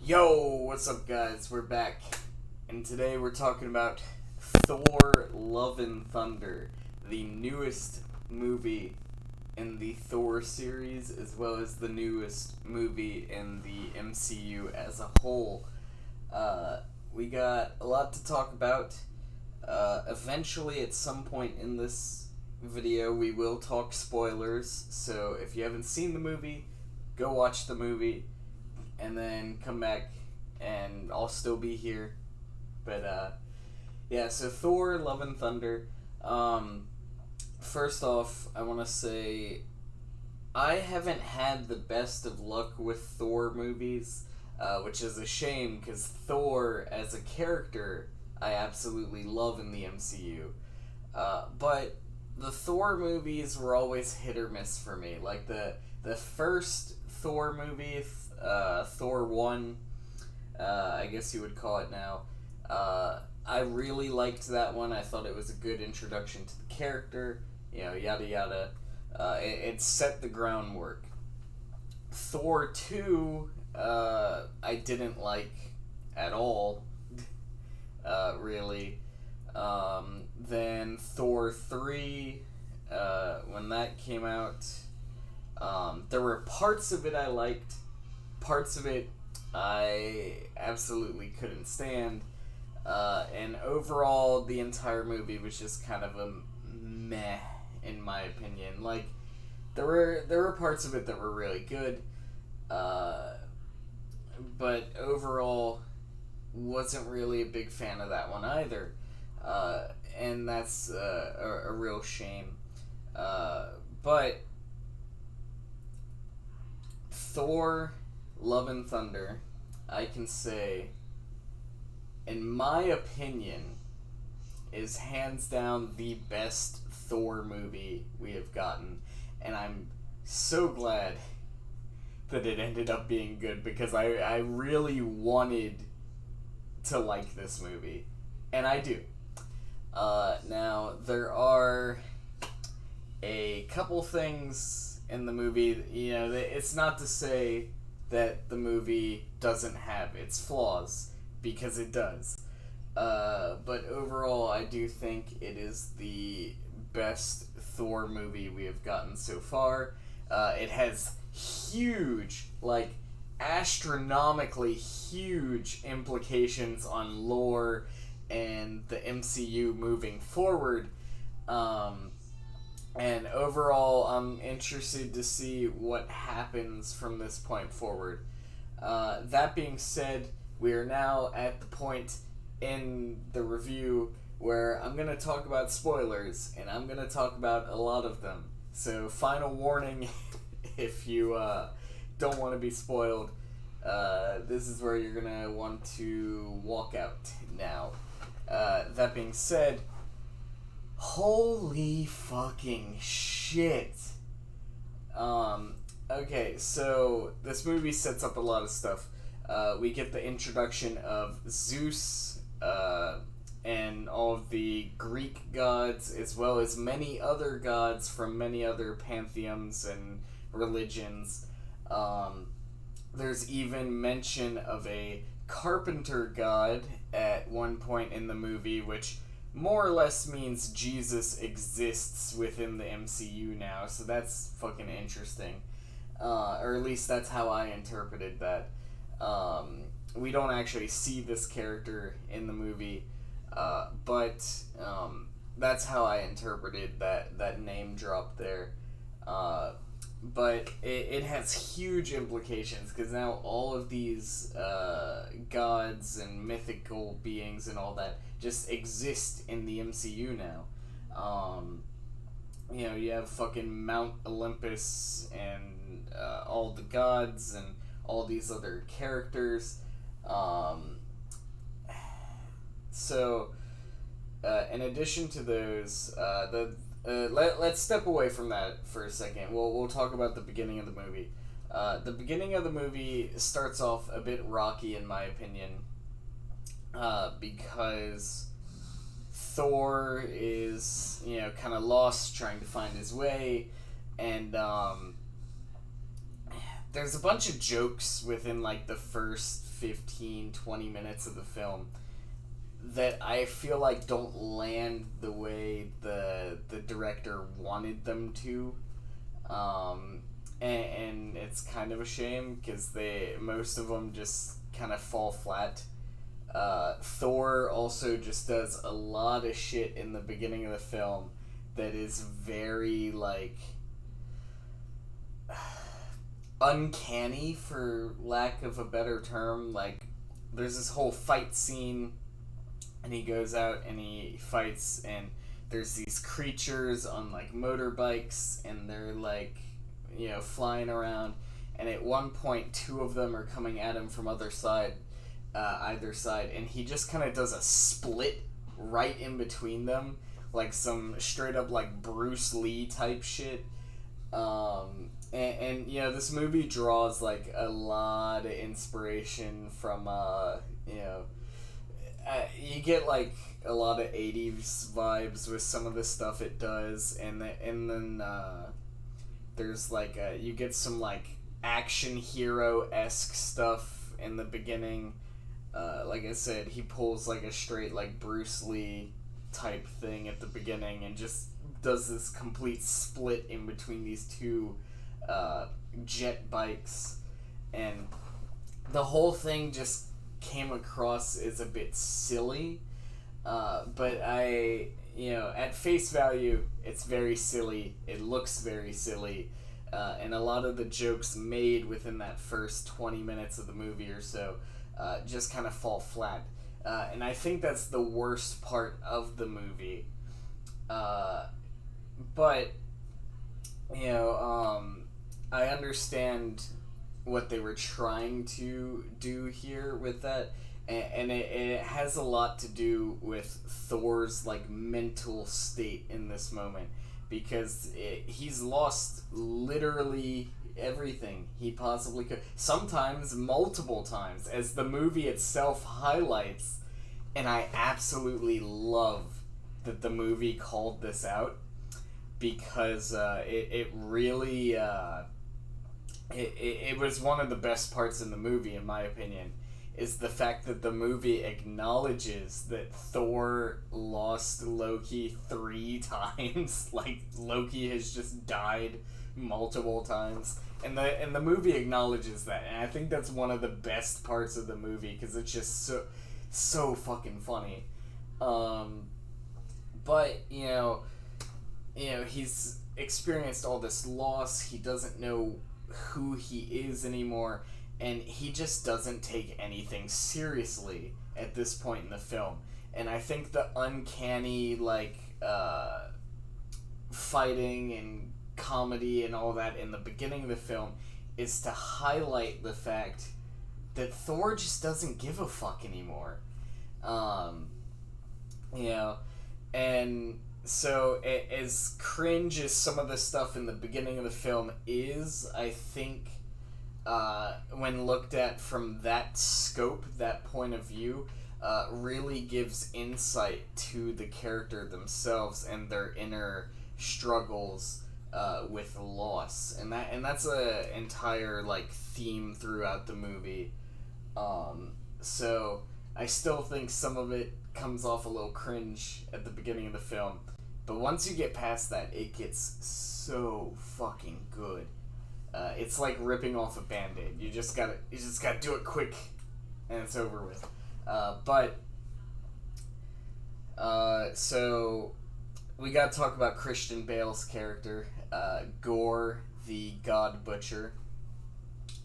Yo, what's up, guys? We're back, and today we're talking about Thor: Love and Thunder, the newest movie in the Thor series, as well as the newest movie in the MCU as a whole. We got a lot to talk about. Eventually, at some point in this video, we will talk spoilers, so if you haven't seen the movie, go watch the movie and then come back and I'll still be here. But yeah, so Thor: Love and Thunder. First off, I want to say I haven't had the best of luck with Thor movies, which is a shame because Thor as a character I absolutely love in the MCU. But the Thor movies were always hit or miss for me. Like the first Thor movie, Thor 1, I guess you would call it now. I really liked that one. I thought it was a good introduction to the character, yada yada. It set the groundwork. Thor 2, I didn't like at all, really. Then Thor 3, when that came out, there were parts of it I liked, parts of it I absolutely couldn't stand, and overall the entire movie was just kind of a meh, in my opinion. Like, there were parts of it that were really good, but overall wasn't really a big fan of that one either, and that's a real shame. But Thor: Love and Thunder, I can say, in my opinion, is hands down the best Thor movie we have gotten, and I'm so glad that it ended up being good because I really wanted to like this movie, and I do. Now, there are a couple things in the movie, it's not to say that the movie doesn't have its flaws, because it does. But overall, I do think it is the best Thor movie we have gotten so far. It has huge, astronomically huge implications on lore and the MCU moving forward. And overall, I'm interested to see what happens from this point forward. That being said, we are now at the point in the review where I'm going to talk about spoilers, and I'm going to talk about a lot of them. So, final warning, if you don't want to be spoiled, this is where you're going to want to walk out now. That being said, holy fucking shit. Okay, so this movie sets up a lot of stuff. We get the introduction of Zeus, and all of the Greek gods, as well as many other gods from many other pantheons and religions. There's even mention of a carpenter god at one point in the movie, which more or less means Jesus exists within the MCU now, so that's fucking interesting. Or at least that's how I interpreted that. We don't actually see this character in the movie, but that's how I interpreted that name drop there. But it has huge implications, because now all of these gods and mythical beings and all that just exist in the MCU now. You have fucking Mount Olympus and all the gods and all these other characters. So, in addition to those, let's step away from that for a second. We'll talk about the beginning of the movie. The beginning of the movie starts off a bit rocky, in my opinion, because Thor is, kind of lost, trying to find his way, and there's a bunch of jokes within like the first 15-20 minutes of the film that I feel like don't land the way the director wanted them to. And it's kind of a shame because most of them just kind of fall flat. Thor also just does a lot of shit in the beginning of the film that is very, like, uncanny, for lack of a better term. Like, there's this whole fight scene, and he goes out and he fights, and there's these creatures on, like, motorbikes, and they're, like, flying around, and at one point, two of them are coming at him from either side, and he just kind of does a split right in between them, like some straight up, like, Bruce Lee type shit. And this movie draws, like, a lot of inspiration from, you get, like, a lot of 80s vibes with some of the stuff it does, and then there's, like, you get some, like, action hero-esque stuff in the beginning. Like I said, he pulls, like, a straight, like, Bruce Lee type thing at the beginning and just does this complete split in between these two jet bikes, and the whole thing just came across as a bit silly, but at face value, it's very silly, it looks very silly, and a lot of the jokes made within that first 20 minutes of the movie or so just kind of fall flat, and I think that's the worst part of the movie, but I understand what they were trying to do here with that, and it has a lot to do with Thor's, like, mental state in this moment, because he's lost literally everything he possibly could, sometimes multiple times, as the movie itself highlights, and I absolutely love that the movie called this out, because it really it was one of the best parts in the movie, in my opinion, is the fact that the movie acknowledges that Thor lost Loki 3 times. Like, Loki has just died multiple times, and the movie acknowledges that, and I think that's one of the best parts of the movie, because it's just so fucking funny. But he's experienced all this loss, he doesn't know who he is anymore, and he just doesn't take anything seriously at this point in the film. And I think the uncanny, like, fighting and comedy and all that in the beginning of the film is to highlight the fact that Thor just doesn't give a fuck anymore. And so, as cringe as some of the stuff in the beginning of the film is, I think, when looked at from that scope, that point of view, really gives insight to the character themselves and their inner struggles with loss. And that's a entire, like, theme throughout the movie. So, I still think some of it comes off a little cringe at the beginning of the film. But once you get past that, it gets so fucking good. It's like ripping off a Band-Aid. You just gotta do it quick, and it's over with. So we gotta talk about Christian Bale's character, Gore, the God Butcher.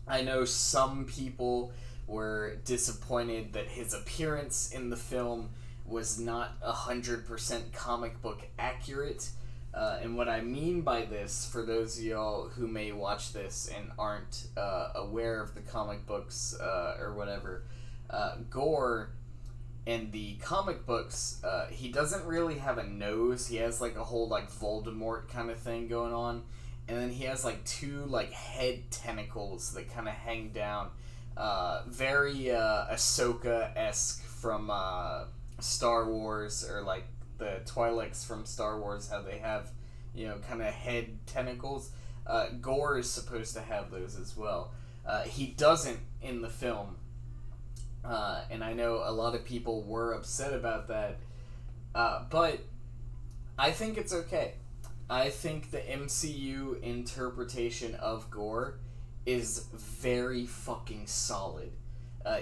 I know some people were disappointed that his appearance in the film was not 100% comic book accurate. And what I mean by this, for those of y'all who may watch this and aren't aware of the comic books or whatever, Gore in the comic books, he doesn't really have a nose. He has, like, a whole, like, Voldemort kind of thing going on. And then he has, like, 2, like, head tentacles that kind of hang down. Very Ahsoka-esque from Star Wars, or, like, the Twi'leks from Star Wars, how they have, kind of head tentacles. Gore is supposed to have those as well. He doesn't in the film, and I know a lot of people were upset about that, but I think it's okay. I think the MCU interpretation of Gore is very fucking solid.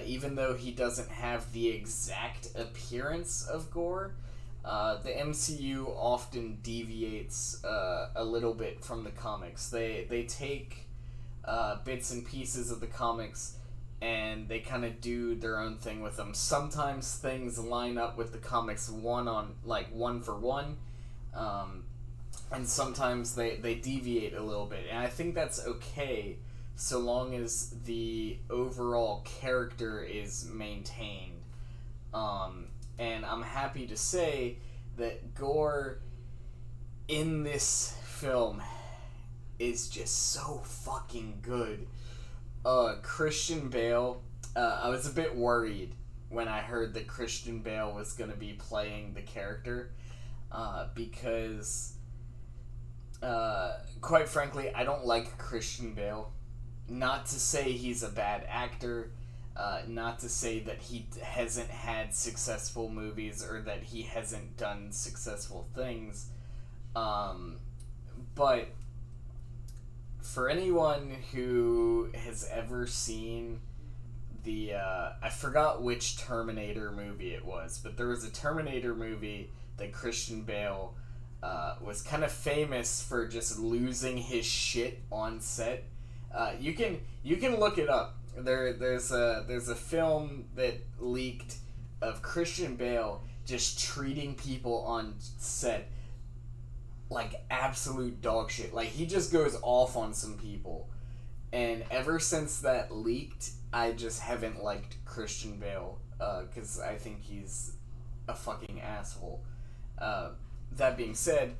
Even though he doesn't have the exact appearance of Gore, the MCU often deviates a little bit from the comics. They take bits and pieces of the comics and they kind of do their own thing with them. Sometimes things line up with the comics one for one, and sometimes they deviate a little bit. And I think that's okay so long as the overall character is maintained. And I'm happy to say that Gore in this film is just so fucking good. Christian Bale, I was a bit worried when I heard that Christian Bale was going to be playing the character, because, quite frankly, I don't like Christian Bale. Not to say he's a bad actor, not to say that he hasn't had successful movies or that he hasn't done successful things, but for anyone who has ever seen the, I forgot which Terminator movie it was, but there was a Terminator movie that Christian Bale was kind of famous for just losing his shit on set. You can look it up. There's a film that leaked of Christian Bale just treating people on set like absolute dog shit. Like, he just goes off on some people. And ever since that leaked, I just haven't liked Christian Bale, because I think he's a fucking asshole. That being said,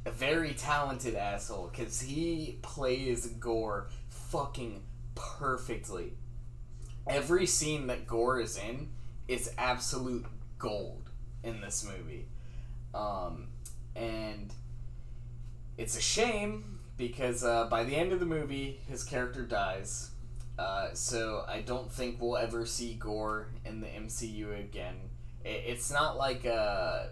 a very talented asshole, because he plays Gore fucking perfectly. Every scene that Gore is in is absolute gold in this movie. And it's a shame because by the end of the movie, his character dies. So I don't think we'll ever see Gore in the MCU again. It's not like a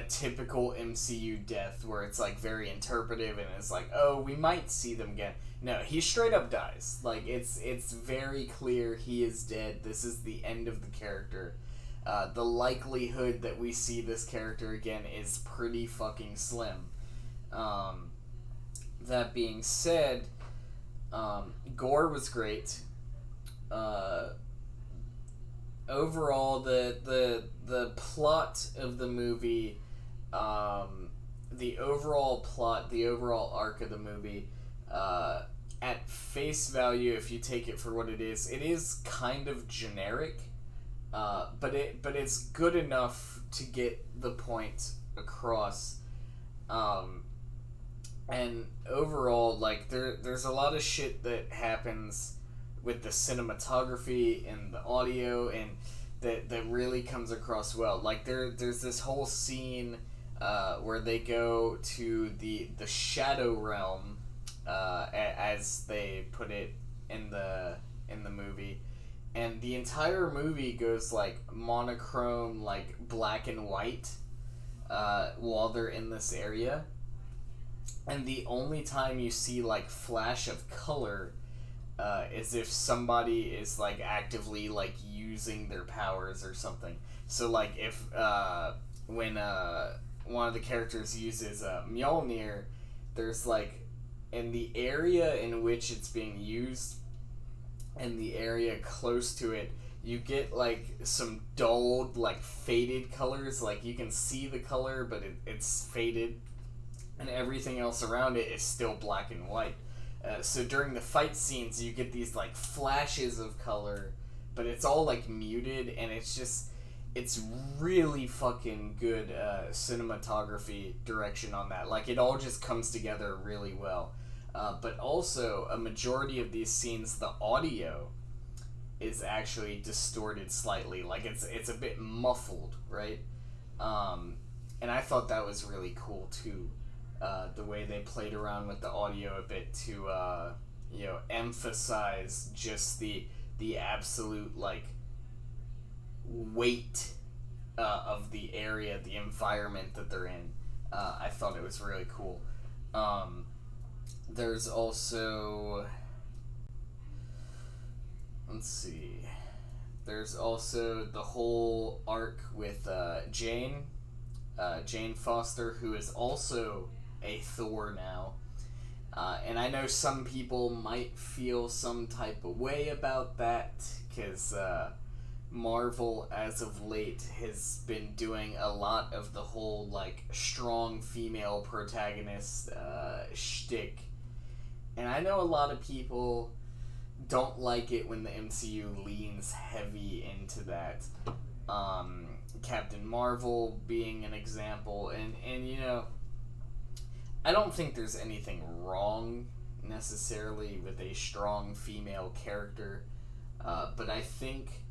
typical MCU death where it's like very interpretive and it's like, oh, we might see them again. No, he straight up dies. Like, it's very clear he is dead. This is the end of the character. The likelihood that we see this character again is pretty fucking slim. That being said, Gore was great. Overall, the plot of the movie, the overall arc of the movie, at face value, if you take it for what it is kind of generic, but it's good enough to get the point across. And overall, like, there's a lot of shit that happens with the cinematography and the audio, and that really comes across well. Like, there's this whole scene where they go to the Shadow Realm, as they put it in the movie, and the entire movie goes like monochrome, like black and white, while they're in this area, and the only time you see like flash of color is if somebody is like actively like using their powers or something. So like if when one of the characters uses Mjolnir, there's like, in the area in which it's being used and the area close to it, you get like some dulled, like faded colors. Like, you can see the color, but it's faded, and everything else around it is still black and white. So during the fight scenes, you get these like flashes of color, but it's all like muted, and it's really fucking good cinematography direction on that. Like, it all just comes together really well. But also, a majority of these scenes, the audio is actually distorted slightly. Like, it's a bit muffled, right? And I thought that was really cool too. The way they played around with the audio a bit to emphasize just the absolute like weight of the area, the environment that they're in. I thought it was really cool. There's also, let's see. There's also the whole arc with Jane Foster, who is also a Thor now. And I know some people might feel some type of way about that, because Marvel, as of late, has been doing a lot of the whole, like, strong female protagonist shtick. And I know a lot of people don't like it when the MCU leans heavy into that. Captain Marvel being an example, and I don't think there's anything wrong necessarily with a strong female character, but I think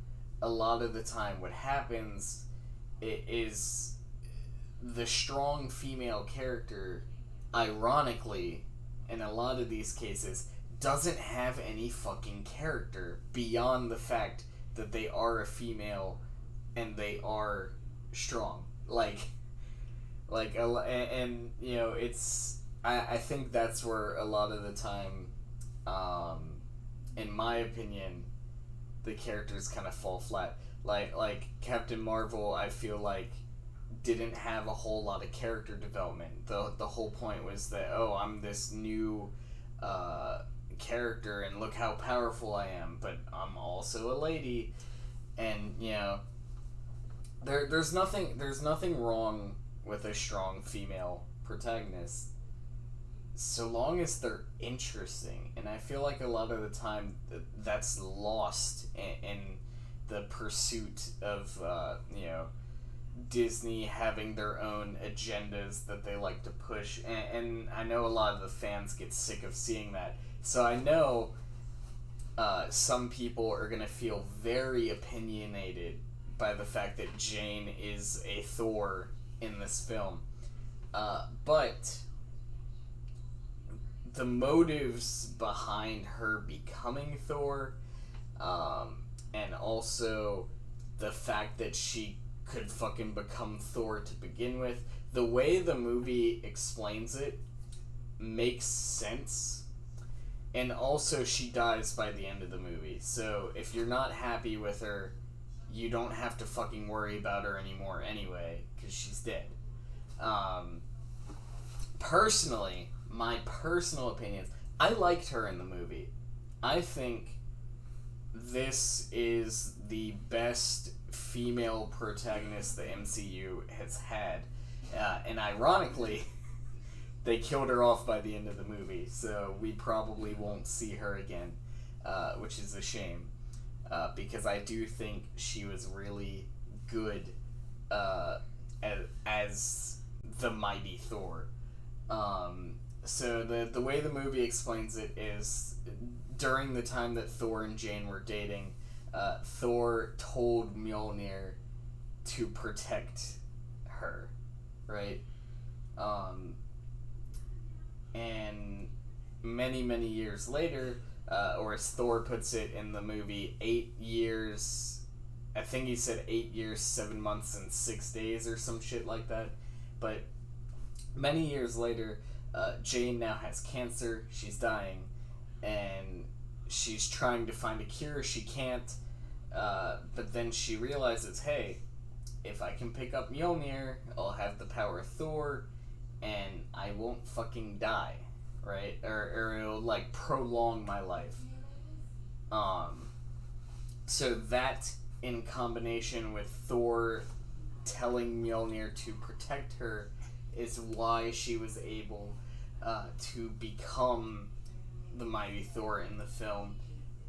a lot of the time what happens is the strong female character, ironically, in a lot of these cases, doesn't have any fucking character beyond the fact that they are a female and they are strong. It's, I think that's where a lot of the time, in my opinion, the characters kind of fall flat. Like Captain Marvel, I feel like didn't have a whole lot of character development. The whole point was that, oh, I'm this new character and look how powerful I am, but I'm also a lady, and there's nothing wrong with a strong female protagonist so long as they're interesting. And I feel like a lot of the time that's lost in the pursuit of Disney having their own agendas that they like to push, and I know a lot of the fans get sick of seeing that. So I know some people are going to feel very opinionated by the fact that Jane is a Thor in this film. But the motives behind her becoming Thor, and also the fact that she could fucking become Thor to begin with, the way the movie explains it makes sense. And also she dies by the end of the movie. So if you're not happy with her, you don't have to fucking worry about her anymore anyway, because she's dead. Personally, my personal opinions, I liked her in the movie. I think this is the best female protagonist the MCU has had. And ironically, they killed her off by the end of the movie, so we probably won't see her again, which is a shame, because I do think she was really good as the mighty Thor. So the way the movie explains it is, during the time that Thor and Jane were dating, Thor told Mjolnir to protect her, right? And many, many years later, or as Thor puts it in the movie, 8 years, I think he said 8 years, 7 months, and 6 days, or some shit like that. But many years later, Jane now has cancer, she's dying, and she's trying to find a cure, she can't, but then she realizes, hey, if I can pick up Mjolnir, I'll have the power of Thor, and I won't fucking die, right? Or it'll, like, prolong my life. So that, in combination with Thor telling Mjolnir to protect her, is why she was able to become the mighty Thor in the film.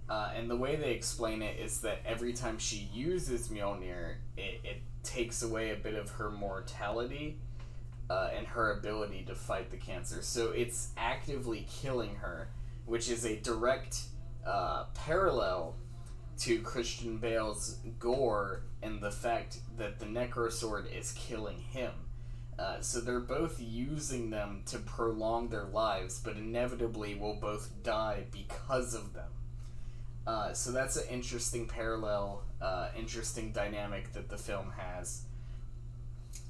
And the way they explain it is that every time she uses Mjolnir, it takes away a bit of her mortality, and her ability to fight the cancer. So it's actively killing her, which is a direct parallel to Christian Bale's Gore and the fact that the Necrosword is killing him. So they're both using them to prolong their lives, but inevitably will both die because of them. So that's an interesting parallel, interesting dynamic that the film has.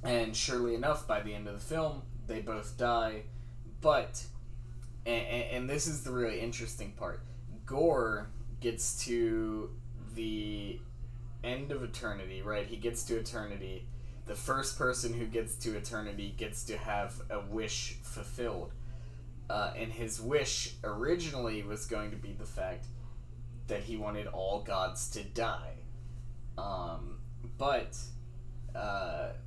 And surely enough, by the end of the film, they both die. But, and this is the really interesting part, Gore gets to the end of eternity, right? He gets to eternity. The first person who gets to eternity gets to have a wish fulfilled. And his wish originally was going to be the fact that he wanted all gods to die. But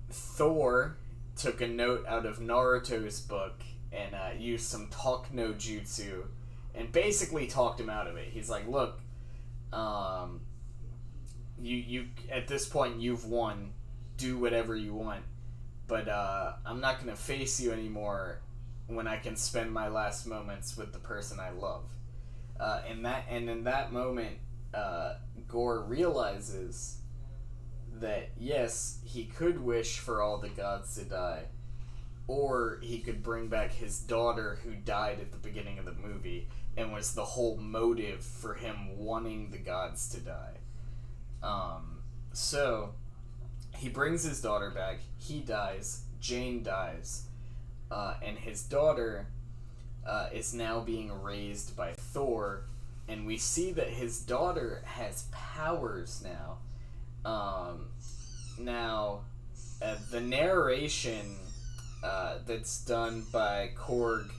Thor took a note out of Naruto's book and used some talk no jutsu and basically talked him out of it. He's like, look, you at this point you've won. Do whatever you want, but I'm not gonna face you anymore when I can spend my last moments with the person I love. In that moment, Gore realizes that yes, he could wish for all the gods to die, or he could bring back his daughter who died at the beginning of the movie and was the whole motive for him wanting the gods to die. So he brings his daughter back, he dies, Jane dies, and his daughter is now being raised by Thor, and we see that his daughter has powers now. The narration that's done by Korg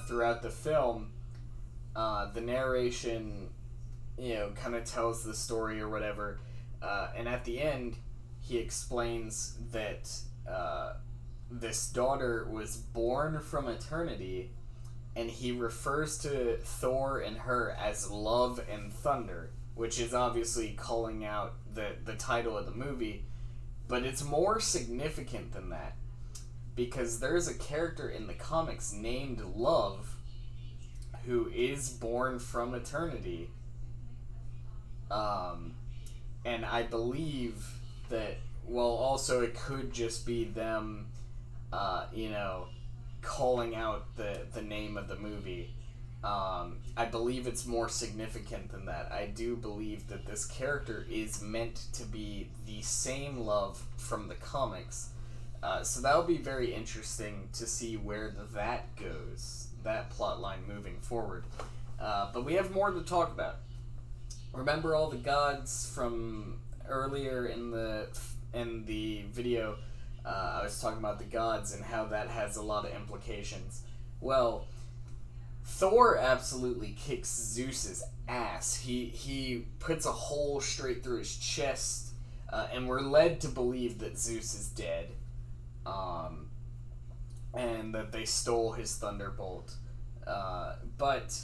throughout the film, the narration, kind of tells the story or whatever, and at the end, he explains that this daughter was born from eternity, and he refers to Thor and her as Love and Thunder, which is obviously calling out the title of the movie, but it's more significant than that, because there's a character in the comics named Love who is born from eternity, and I believe that, well, also it could just be them, calling out the name of the movie. I believe it's more significant than that. I do believe that this character is meant to be the same Love from the comics. So that'll be very interesting to see where that goes, that plot line moving forward. But we have more to talk about. Remember all the gods from earlier in the video? I was talking about the gods and how that has a lot of implications. Well, Thor absolutely kicks Zeus's ass. He puts a hole straight through his chest, and we're led to believe that Zeus is dead, and that they stole his thunderbolt. But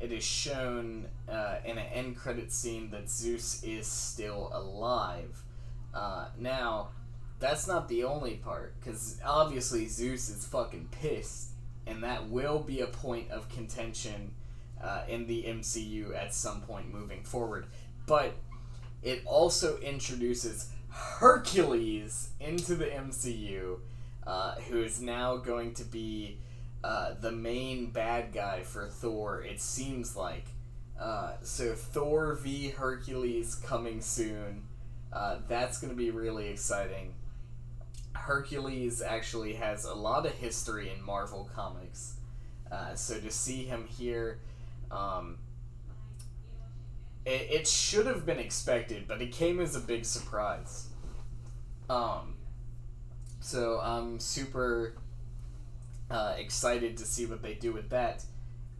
it is shown in an end credit scene that Zeus is still alive. Now, that's not the only part, because obviously Zeus is fucking pissed, and that will be a point of contention in the MCU at some point moving forward. But it also introduces Hercules into the MCU, who is now going to be the main bad guy for Thor, it seems like. So Thor v. Hercules coming soon. That's going to be really exciting. Hercules actually has a lot of history in Marvel Comics. So to see him here, it should have been expected, but it came as a big surprise. So I'm super excited to see what they do with that.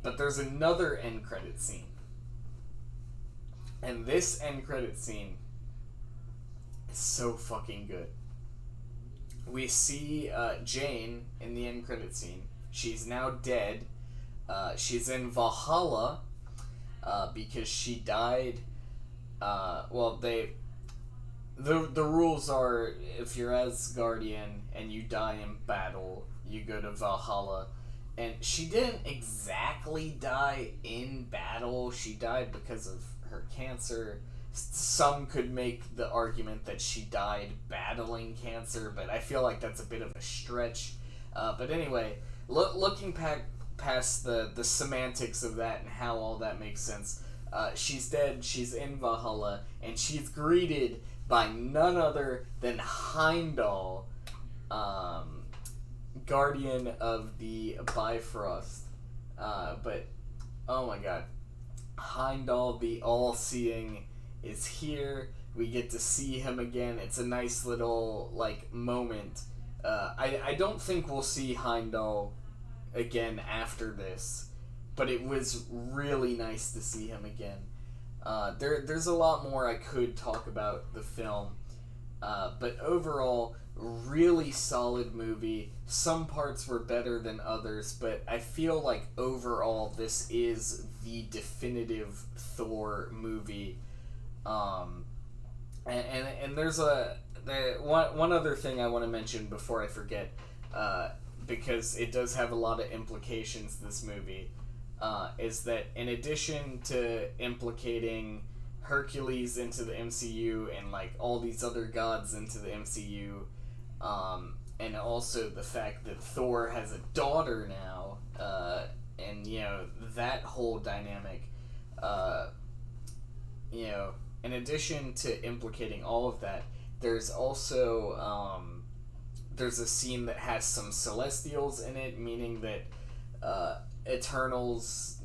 But there's another end credit scene. And this end credit scene is so fucking good. We see Jane in the end credit scene. She's now dead. She's in Valhalla because she died. The rules are, if you're Asgardian and you die in battle, you go to Valhalla. And she didn't exactly die in battle. She died because of her cancer. some could make the argument that she died battling cancer, but I feel like that's a bit of a stretch. But anyway, looking past the semantics of that and how all that makes sense, she's dead, she's in Valhalla, and she's greeted by none other than Heimdall, guardian of the Bifrost. But, oh my god, Heimdall, the all-seeing, is here. We get to see him again. It's a nice little, like, moment. I don't think we'll see Heimdall again after this, but it was really nice to see him again. There's a lot more I could talk about the film, but overall, really solid movie. Some parts were better than others, but I feel like overall this is the definitive Thor movie. And there's one other thing I want to mention before I forget, because it does have a lot of implications, this movie, is that in addition to implicating Hercules into the MCU and like all these other gods into the MCU, and also the fact that Thor has a daughter now, and that whole dynamic, in addition to implicating all of that, there's also there's a scene that has some Celestials in it, meaning that Eternals,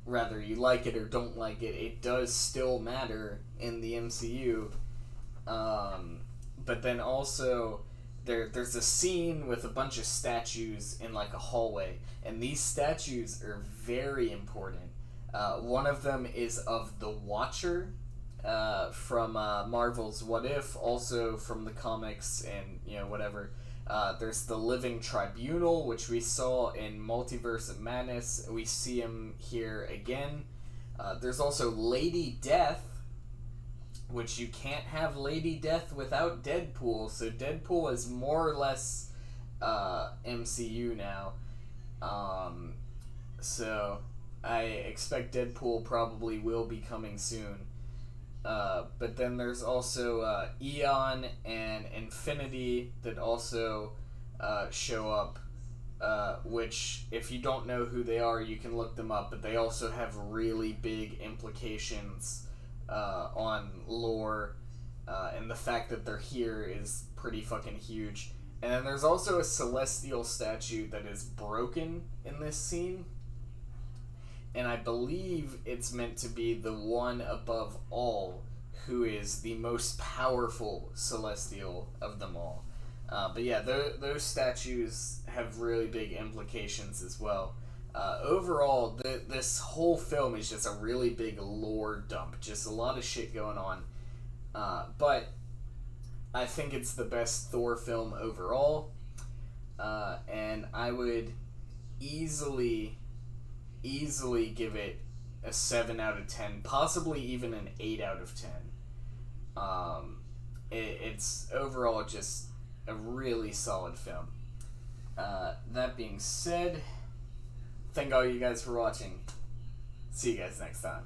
whether you like it or don't like it, it does still matter in the MCU. But then also there's a scene with a bunch of statues in like a hallway, and these statues are very important. One of them is of the Watcher, from Marvel's What If, also from the comics and whatever. There's the Living Tribunal, which we saw in Multiverse of Madness. We see him here again. There's also Lady Death, which you can't have Lady Death without Deadpool, so Deadpool is more or less MCU now. So I expect Deadpool probably will be coming soon. But then there's also Eon and Infinity that also show up, which, if you don't know who they are, you can look them up, but they also have really big implications on lore, and the fact that they're here is pretty fucking huge. And then there's also a Celestial statue that is broken in this scene, and I believe it's meant to be the one above all, who is the most powerful Celestial of them all. But yeah, those statues have really big implications as well. Overall, this whole film is just a really big lore dump, just a lot of shit going on. But I think it's the best Thor film overall, and I would easily give it a 7 out of 10, possibly even an 8 out of 10. It's overall just a really solid film. That being said, thank all you guys for watching. See you guys next time.